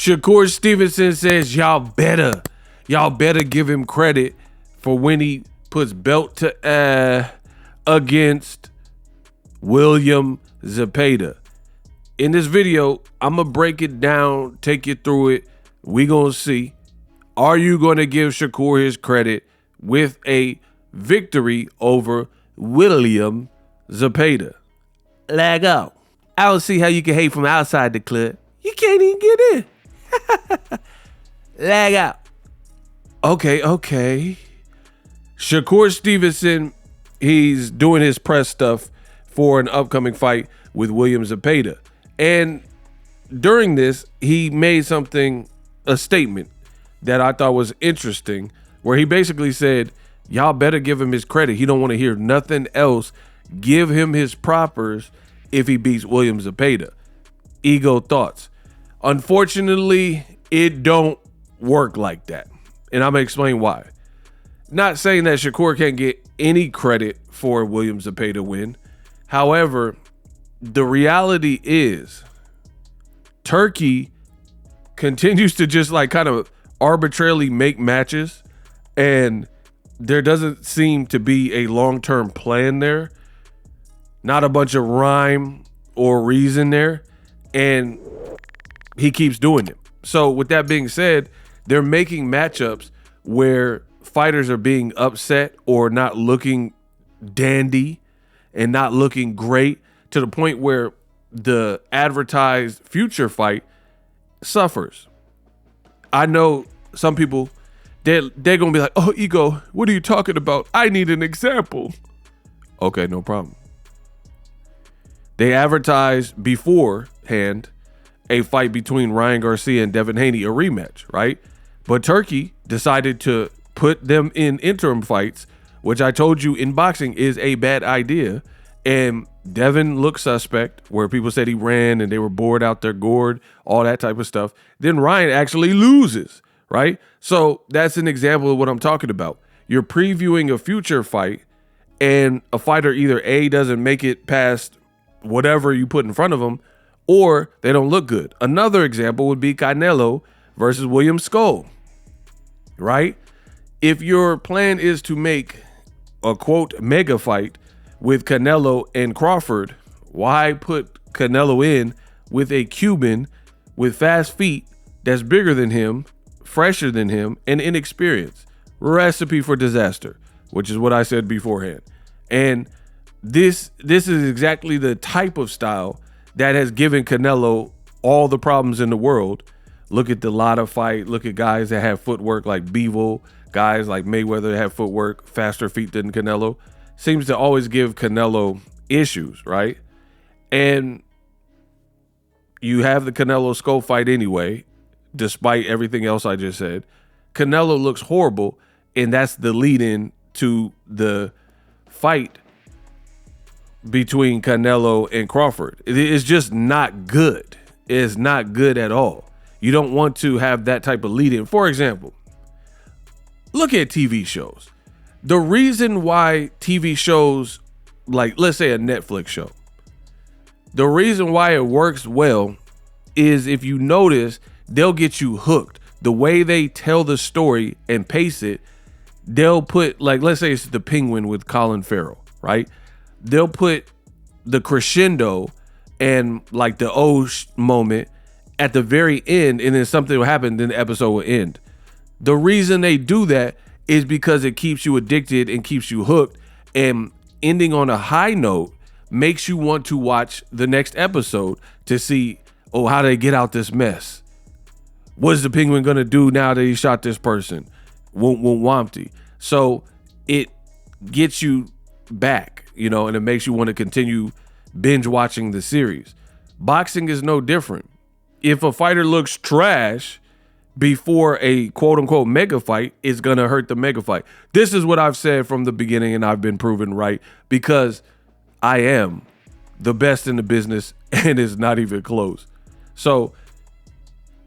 Shakur Stevenson says y'all better give him credit for when he puts belt to against William Zepeda. In this video, I'm going to break it down, take you through it. We going to see, are you going to give Shakur his credit with a victory over William Zepeda? Lag out. I don't see how you can hate from outside the clip. You can't even get in. Lag out. Okay. Shakur Stevenson, he's doing his press stuff for an upcoming fight with William Zepeda. And during this, he made a statement that I thought was interesting, where he basically said, y'all better give him his credit. He don't want to hear nothing else. Give him his propers if he beats William Zepeda. Ego thoughts. Unfortunately, it don't work like that. And I'm going to explain why. Not saying that Shakur can't get any credit for William Zepeda win. However, the reality is Turkey continues to just kind of arbitrarily make matches, and there doesn't seem to be a long-term plan there. Not a bunch of rhyme or reason there. And he keeps doing it. So with that being said, they're making matchups where fighters are being upset or not looking dandy and not looking great, to the point where the advertised future fight suffers. I know some people, they're going to be like, oh, Ego, what are you talking about? I need an example. Okay, no problem. They advertised beforehand a fight between Ryan Garcia and Devin Haney, a rematch, right? But Turkey decided to put them in interim fights, which I told you in boxing is a bad idea. And Devin looked suspect, where people said he ran and they were bored out there, gored, all that type of stuff. Then Ryan actually loses, right? So that's an example of what I'm talking about. You're previewing a future fight, and a fighter either A, doesn't make it past whatever you put in front of them, or they don't look good. Another example would be Canelo versus William Skull, right? If your plan is to make a quote mega fight with Canelo and Crawford, why put Canelo in with a Cuban with fast feet that's bigger than him, fresher than him, and inexperienced? Recipe for disaster, which is what I said beforehand. And this is exactly the type of style that has given Canelo all the problems in the world. Look at the Lotta fight. Look at guys that have footwork like Bivol, guys like Mayweather that have footwork, faster feet than Canelo. Seems to always give Canelo issues, right? And you have the Canelo Skull fight anyway, despite everything else I just said. Canelo looks horrible, and that's the lead-in to the fight between Canelo and Crawford. It's just not good. It's not good at all. You don't want to have that type of lead-in. For example, look at TV shows. The reason why TV shows, like let's say a Netflix show, the reason why it works well is, if you notice, they'll get you hooked. The way they tell the story and pace it, they'll put, like, let's say it's The Penguin with Colin Farrell, right? They'll put the crescendo and like the moment at the very end, and then something will happen, then the episode will end. The reason they do that is because it keeps you addicted and keeps you hooked, and ending on a high note makes you want to watch the next episode to see, oh, how do they get out this mess? What is the Penguin gonna do now that he shot this person? Wompty. So it gets you back, and it makes you want to continue binge watching the series. Boxing is no different. If a fighter looks trash before a quote unquote mega fight, it's going to hurt the mega fight. This is what I've said from the beginning, and I've been proven right, because I am the best in the business, and it's not even close. So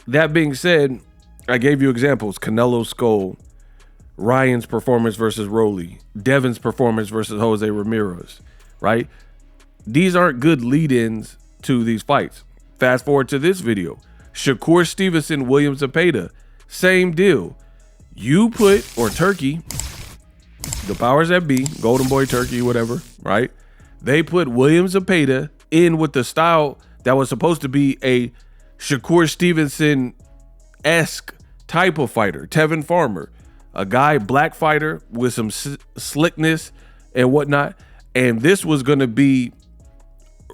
that being said, I gave you examples: Canelo Skull, Ryan's performance versus Rolly, Devin's performance versus Jose Ramirez, right? These aren't good lead-ins to these fights. Fast forward to this video. Shakur Stevenson, William Zepeda, same deal. You put, or Turkey, the powers that be, Golden Boy, Turkey, whatever, right? They put William Zepeda in with the style that was supposed to be a Shakur Stevenson-esque type of fighter, Tevin Farmer, a guy, black fighter with some slickness and whatnot. And this was going to be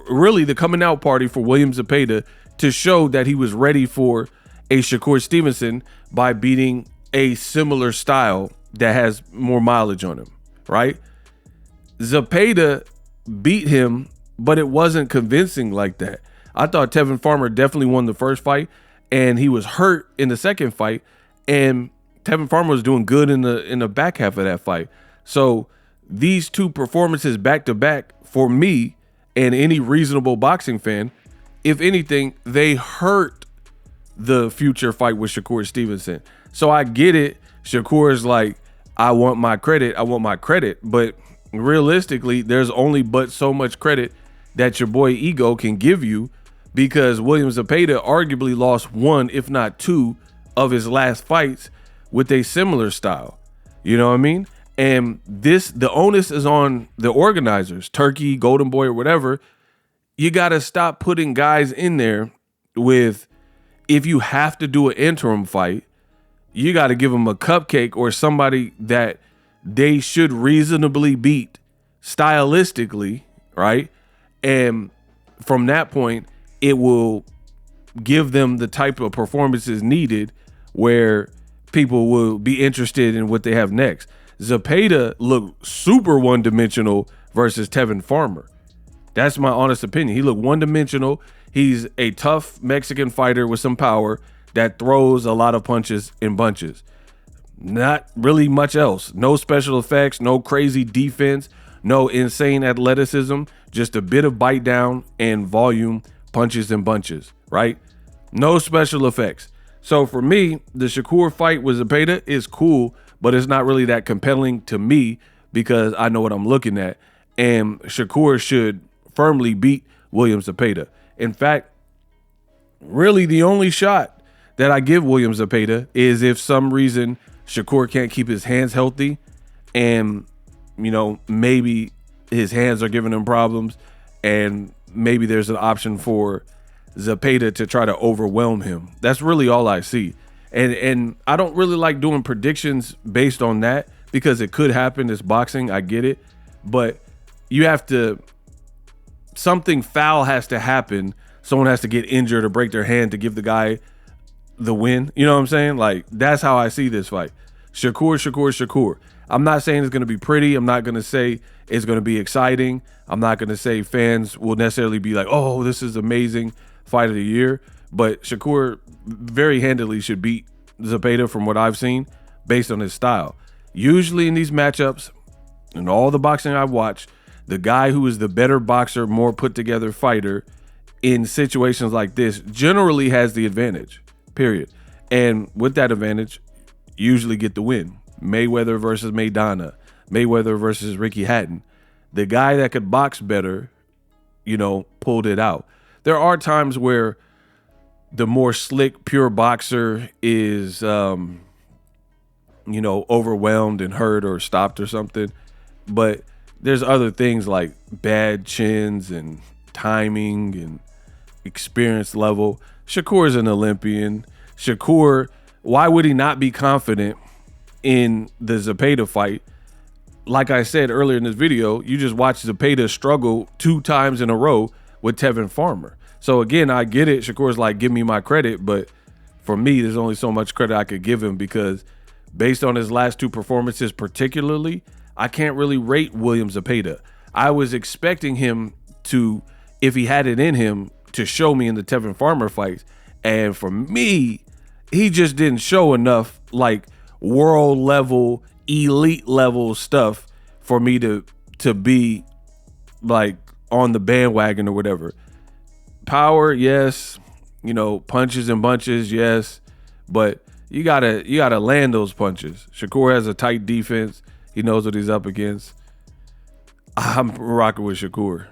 really the coming out party for William Zepeda to show that he was ready for a Shakur Stevenson by beating a similar style that has more mileage on him, right? Zepeda beat him, but it wasn't convincing like that. I thought Tevin Farmer definitely won the first fight, and he was hurt in the second fight, and Tevin Farmer was doing good in the back half of that fight. So these two performances back to back, for me and any reasonable boxing fan, if anything, they hurt the future fight with Shakur Stevenson. So I get it. Shakur's like, I want my credit. But realistically, there's only but so much credit that your boy Ego can give you, because William Zepeda arguably lost one, if not two, of his last fights with a similar style. You know what I mean? And the onus is on the organizers, Turkey, Golden Boy, or whatever. You got to stop putting guys in there with, if you have to do an interim fight, you got to give them a cupcake or somebody that they should reasonably beat stylistically, right? And from that point, it will give them the type of performances needed where people will be interested in what they have next. Zepeda looked super one-dimensional versus Tevin Farmer. That's my honest opinion. He looked one-dimensional. He's a tough Mexican fighter with some power that throws a lot of punches in bunches. Not really much else. No special effects, no crazy defense, no insane athleticism, just a bit of bite down and volume, punches and bunches, right? No special effects. So for me, the Shakur fight with Zepeda is cool, but it's not really that compelling to me because I know what I'm looking at. And Shakur should firmly beat William Zepeda. In fact, really the only shot that I give William Zepeda is if some reason Shakur can't keep his hands healthy and, you know, maybe his hands are giving him problems and maybe there's an option for Zepeda to try to overwhelm him. That's really all I see. And I don't really like doing predictions based on that because it could happen. It's boxing. I get it. But you have to, something foul has to happen. Someone has to get injured or break their hand to give the guy the win. You know what I'm saying? Like, that's how I see this fight. Shakur. I'm not saying it's going to be pretty. I'm not going to say it's going to be exciting. I'm not going to say fans will necessarily be like, oh, this is amazing fight of the year. But Shakur very handily should beat Zepeda from what I've seen based on his style. Usually in these matchups, in all the boxing I've watched, the guy who is the better boxer, more put together fighter in situations like this generally has the advantage, period. And with that advantage, usually get the win. Mayweather versus Maidana, Mayweather versus Ricky Hatton. The guy that could box better, you know, pulled it out. There are times where the more slick, pure boxer is, you know, overwhelmed and hurt or stopped or something. But there's other things like bad chins and timing and experience level. Shakur's an Olympian. Shakur, why would he not be confident in the Zepeda fight? Like I said earlier in this video, you just watched Zepeda struggle 2 times in a row with Tevin Farmer. So again, I get it. Shakur's like, give me my credit. But for me, there's only so much credit I could give him because based on his last 2 performances particularly, I can't really rate William Zepeda. I was expecting him to, if he had it in him, to show me in the Tevin Farmer fights. And for me, he just didn't show enough like world level, elite level stuff for me to be like on the bandwagon or whatever. Power, yes. You know, punches and bunches, yes. But you gotta land those punches. Shakur has a tight defense. He knows what he's up against. I'm rocking with Shakur.